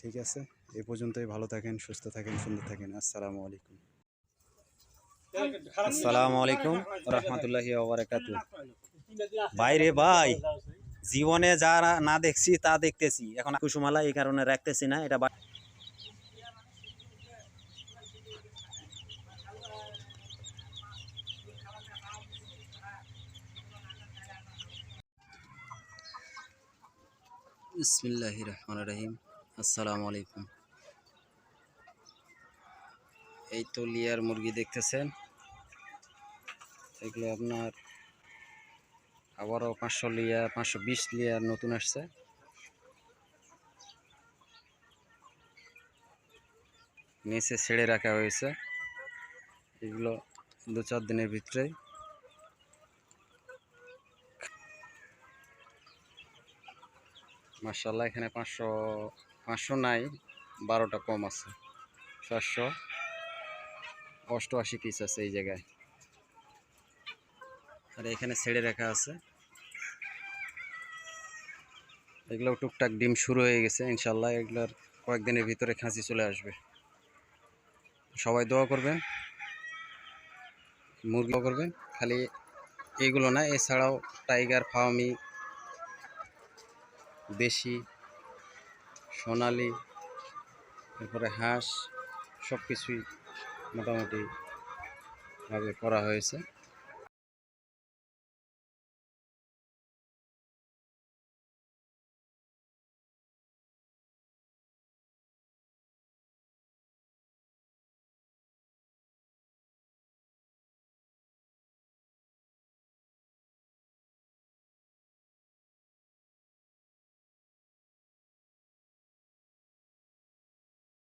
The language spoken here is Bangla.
ঠিক আছে, এই পর্যন্তই। ভালো থাকেন, সুস্থ থাকেন, সুন্দর থাকেন। আসসালামু আলাইকুম। আসসালামু আলাইকুম রহমতুল্লাহি ওয়া বারাকাতুহু। ভাই রে ভাই, জীবনে যা না দেখছি তা দেখতেছি, এখন কুসুমালা এই কারণে রাখতেছি না এটা। বিসমিল্লাহির রহমানির রহিম। আসসালামু আলাইকুম। এই তো লিয়ার মুরগি দেখতেছেন, এগুলো আপনার আবারও 500 লিয়া 520 লিয়ার নতুন আসছে। নিচে ছেড়ে রাখা হয়েছে, এগুলো 2-4 দিনের ভিতরেই মাশাআল্লাহ। এখানে 500 নাই, 12টা কম আছে। 788 পিস আছে এই জায়গায়, আর এখানে ছেড়ে রাখা আছে। এগুলো টুকটাক ডিম শুরু হয়ে গেছে, ইনশাল্লাহ এগুলোর কয়েকদিনের ভিতরে খাসি চলে আসবে। সবাই দোয়া করবেন, মুরগিও করবেন। খালি এইগুলো না, এছাড়াও টাইগার, ফার্মি, দেশি, সোনালি, এরপরে হাঁস, সব কিছুই মোটামুটি ভাবে করা হয়েছে।